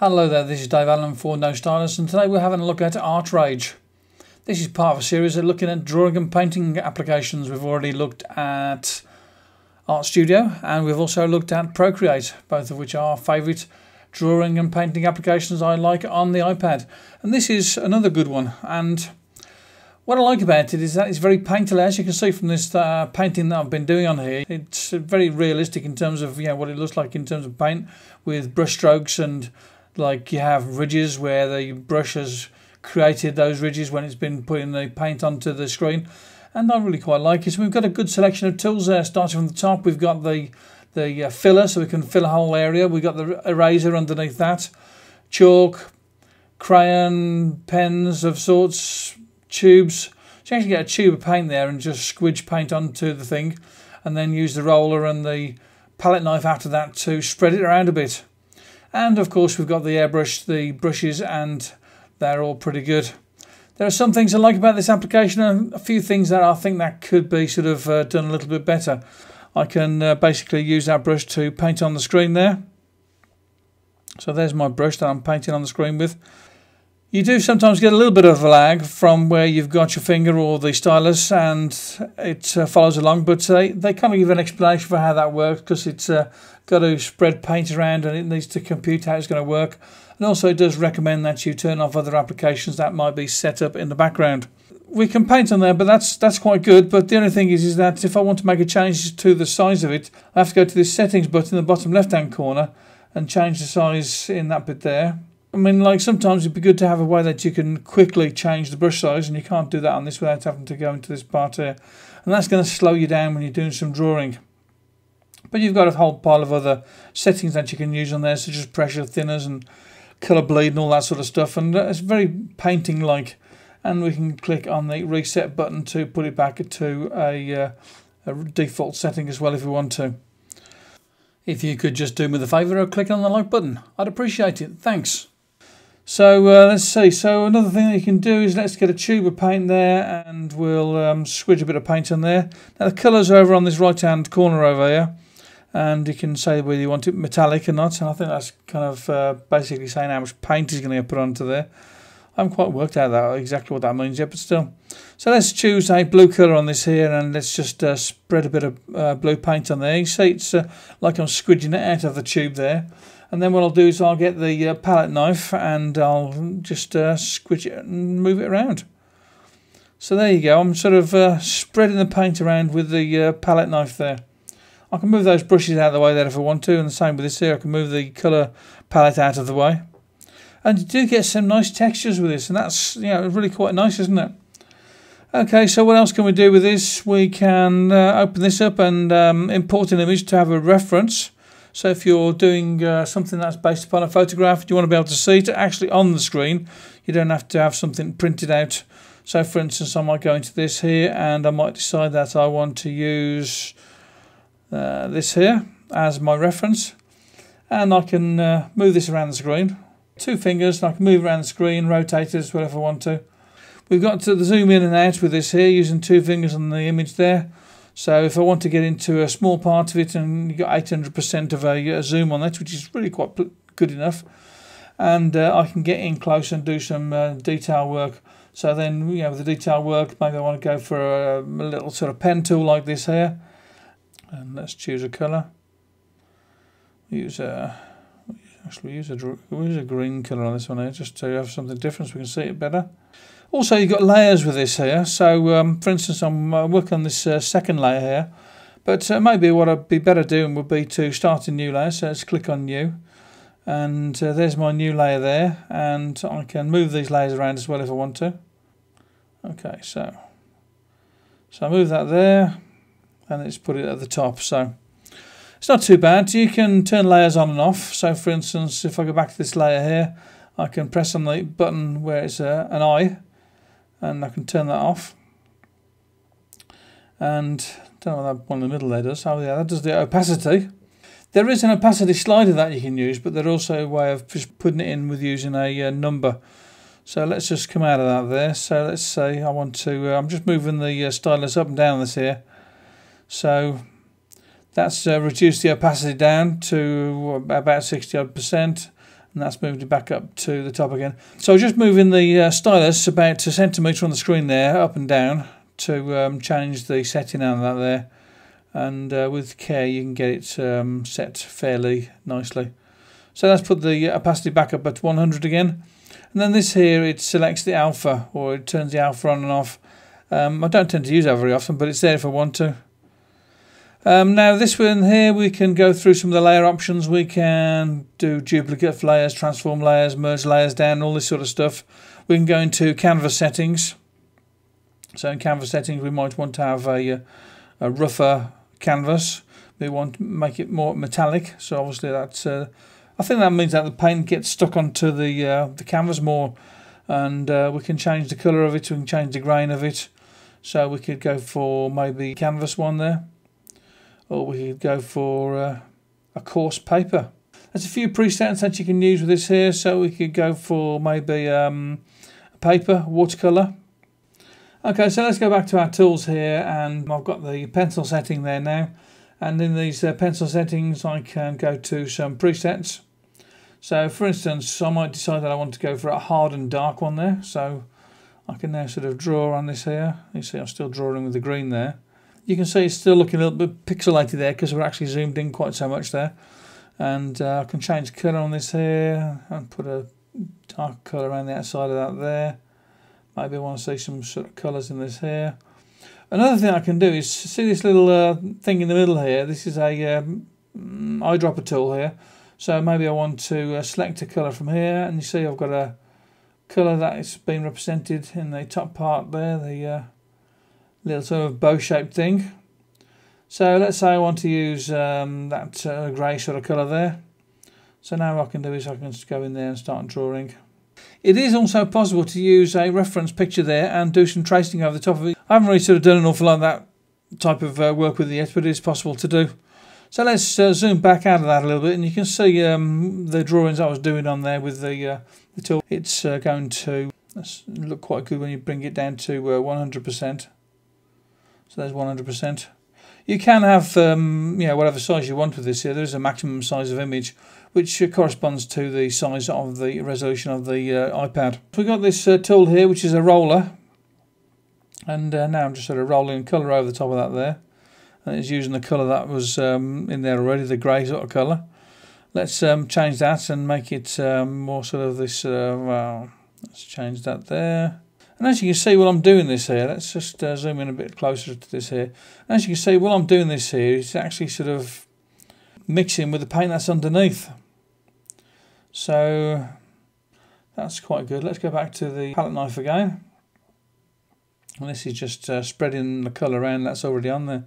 Hello there, this is Dave Allen for No Stylist, and today we're having a look at ArtRage. This is part of a series of looking at drawing and painting applications. We've already looked at Art Studio and we've also looked at Procreate, both of which are favourite drawing and painting applications I like on the iPad. And this is another good one, and what I like about it is that it's very painterly. As you can see from this painting that I've been doing on here, it's very realistic in terms of what it looks like in terms of paint, with brush strokes, and like you have ridges where the brush has created those ridges when it's been putting the paint onto the screen, and I really quite like it. So we've got a good selection of tools there. Starting from the top, we've got the filler, so we can fill a whole area. We've got the eraser underneath that, chalk, crayon, pens of sorts, tubes. So you actually get a tube of paint there and just squidge paint onto the thing, and then use the roller and the palette knife after that to spread it around a bit. And of course we've got the airbrush, the brushes, and they're all pretty good. There are some things I like about this application and a few things that I think that could be sort of done a little bit better. I can basically use that brush to paint on the screen there. So there's my brush that I'm painting on the screen with. You do sometimes get a little bit of a lag from where you've got your finger or the stylus and it follows along, but they kind of give an explanation for how that works, because it's got to spread paint around and it needs to compute how it's going to work. And also it does recommend that you turn off other applications that might be set up in the background. We can paint on there, but that's quite good. But the only thing is that if I want to make a change to the size of it, I have to go to this settings button in the bottom left hand corner and change the size in that bit there. I mean, like, sometimes it'd be good to have a way that you can quickly change the brush size, and you can't do that on this without having to go into this part here. And that's going to slow you down when you're doing some drawing. But you've got a whole pile of other settings that you can use on there, such as pressure, thinners, and colour bleed, and all that sort of stuff. And it's very painting-like. And we can click on the reset button to put it back to a default setting as well if we want to. If you could just do me the favour of clicking on the like button, I'd appreciate it. Thanks. So let's see. So another thing that you can do is, let's get a tube of paint there, and we'll squidge a bit of paint on there. Now the colours are over on this right hand corner over here, and you can say whether you want it metallic or not. And I think that's kind of basically saying how much paint is going to get put onto there. I haven't quite worked out exactly what that means yet, but still. So let's choose a blue colour on this here, and let's just spread a bit of blue paint on there. You see it's like I'm squidging it out of the tube there. And then what I'll do is I'll get the palette knife and I'll just squidge it and move it around. So there you go. I'm sort of spreading the paint around with the palette knife there. I can move those brushes out of the way there if I want to, and the same with this here. I can move the colour palette out of the way. And you do get some nice textures with this, and that's really quite nice, isn't it? Okay, so what else can we do with this? We can open this up and import an image to have a reference. So if you're doing something that's based upon a photograph, you want to be able to see it actually on the screen. You don't have to have something printed out. So for instance, I might go into this here and I might decide that I want to use this here as my reference. And I can move this around the screen. 2 fingers, and I can move around the screen, rotate it as well if I want to. We've got to zoom in and out with this here using 2 fingers on the image there. So if I want to get into a small part of it, and you've got 800% of a zoom on it, which is really quite good enough, and I can get in close and do some detail work. So then, with the detail work, maybe I want to go for a little sort of pen tool like this here, and let's choose a colour. Use a green colour on this one here, just to have something different so we can see it better. Also, you've got layers with this here. So, for instance, I'm working on this second layer here. But maybe what I'd be better doing would be to start a new layer. So let's click on New. And there's my new layer there. And I can move these layers around as well if I want to. Okay, so I move that there. And let's put it at the top. So it's not too bad. You can turn layers on and off. So, for instance, if I go back to this layer here, I can press on the button where it's an eye, and I can turn that off. And I don't know what that one in the middle there does. Oh yeah, that does the opacity. There is an opacity slider that you can use, but there's also a way of just putting it in with using a number. So let's just come out of that there. So let's say I want to, I'm just moving the stylus up and down this here. So that's reduced the opacity down to about 60%. and that's moved it back up to the top again. So just moving the stylus about a centimetre on the screen there, up and down, to change the setting on that there. And with care you can get it set fairly nicely. So let's put the opacity back up at 100 again. And then this here, it selects the alpha, or it turns the alpha on and off. I don't tend to use that very often, but it's there if I want to. Now this one here, we can go through some of the layer options. We can do duplicate layers, transform layers, merge layers down, all this sort of stuff. We can go into canvas settings. So in canvas settings we might want to have a rougher canvas. We want to make it more metallic, so obviously that's I think that means that the paint gets stuck onto the canvas more, and we can change the colour of it, we can change the grain of it. So we could go for maybe canvas one there, or we could go for a coarse paper. There's a few presets that you can use with this here, so we could go for maybe a paper, watercolour. Okay, so let's go back to our tools here, and I've got the pencil setting there now, and in these pencil settings I can go to some presets. So for instance, I might decide that I want to go for a hard and dark one there, so I can now sort of draw on this here. You see I'm still drawing with the green there. You can see it's still looking a little bit pixelated there because we're actually zoomed in quite so much there. And I can change the colour on this here and put a dark colour around the outside of that there. Maybe I want to see some sort of colours in this here. Another thing I can do is see this little thing in the middle here. This is a eyedropper tool here. So maybe I want to select a colour from here, and you see I've got a colour that is being represented in the top part there, the little sort of bow-shaped thing. So let's say I want to use that grey sort of colour there. So now what I can do is I can just go in there and start drawing. It is also possible to use a reference picture there and do some tracing over the top of it. I haven't really sort of done an awful lot of that type of work with it yet, but it is possible to do. So let's zoom back out of that a little bit, and you can see the drawings I was doing on there with the tool. It's going to look quite good when you bring it down to 100%. So there's 100%. You can have whatever size you want with this here. There is a maximum size of image, which corresponds to the size of the resolution of the iPad. We've got this tool here, which is a roller, and now I'm just sort of rolling colour over the top of that there. And it's using the colour that was in there already, the grey sort of colour. Let's change that and make it more sort of this, let's change that there. And as you can see while I'm doing this here, let's just zoom in a bit closer to this here. And as you can see while I'm doing this here, it's actually sort of mixing with the paint that's underneath. So that's quite good. Let's go back to the palette knife again. And this is just spreading the colour around that's already on there.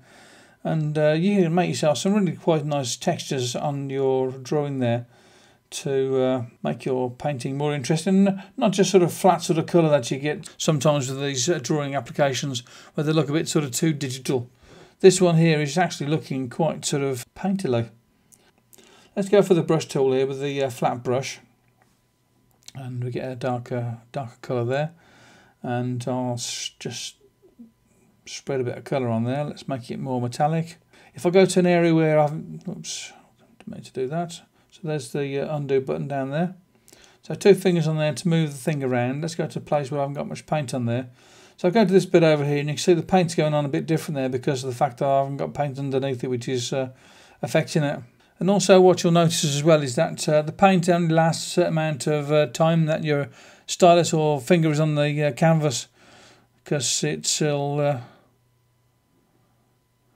And you can make yourself some really quite nice textures on your drawing there to make your painting more interesting. Not just sort of flat sort of colour that you get sometimes with these drawing applications where they look a bit sort of too digital. This one here is actually looking quite sort of painterly. Let's go for the brush tool here with the flat brush, and we get a darker colour there, and I'll just spread a bit of colour on there. Let's make it more metallic. If I go to an area where I've, oops, didn't mean to do that. So there's the undo button down there. So 2 fingers on there to move the thing around. Let's go to a place where I haven't got much paint on there. So I go to this bit over here, and you can see the paint's going on a bit different there because of the fact that I haven't got paint underneath it, which is affecting it. And also what you'll notice as well is that the paint only lasts a certain amount of time that your stylus or finger is on the canvas, because it'll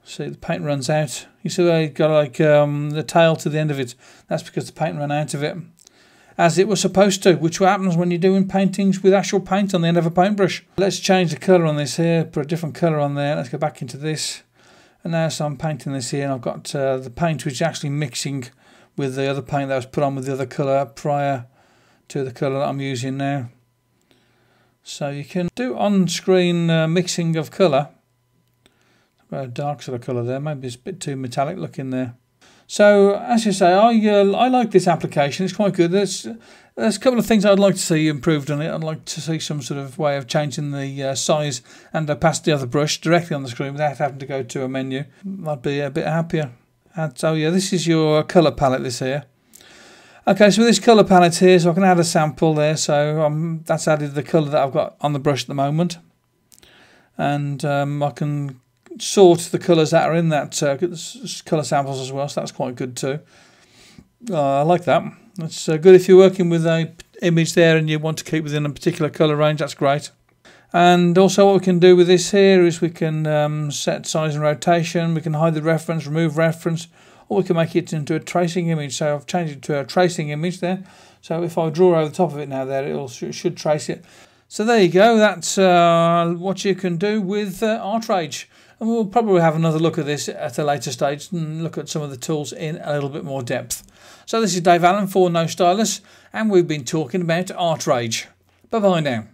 see the paint runs out. You see there you've got like the tail to the end of it. That's because the paint ran out of it, as it was supposed to, which happens when you're doing paintings with actual paint on the end of a paintbrush. Let's change the colour on this here, put a different colour on there. Let's go back into this. And now so I'm painting this here, and I've got the paint which is actually mixing with the other paint that was put on with the other colour prior to the colour that I'm using now. So you can do on-screen mixing of colour. A dark sort of colour there, maybe it's a bit too metallic looking there. So as you say, I like this application. It's quite good. There's a couple of things I'd like to see improved on it. I'd like to see some sort of way of changing the size and opacity of the brush directly on the screen without having to go to a menu. I'd be a bit happier. And so yeah, this is your colour palette, this here. Okay, so with this colour palette here, so I can add a sample there. So that's added the colour that I've got on the brush at the moment. And I can sort the colours that are in that colour samples as well, so that's quite good too. I like that. That's good if you're working with a image there and you want to keep within a particular colour range, that's great. And also what we can do with this here is we can set size and rotation, we can hide the reference, remove reference, or we can make it into a tracing image. So I've changed it to a tracing image there. So if I draw over the top of it now there, it should trace it. So there you go, that's what you can do with ArtRage. And we'll probably have another look at this at a later stage and look at some of the tools in a little bit more depth. So this is Dave Allen for No Stylus, and we've been talking about ArtRage. Bye-bye now.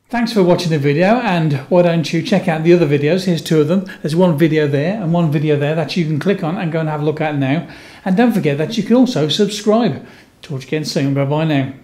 Thanks for watching the video, and why don't you check out the other videos. Here's two of them. There's one video there and one video there that you can click on and go and have a look at now. And don't forget that you can also subscribe. Talk to you again soon. Bye-bye now.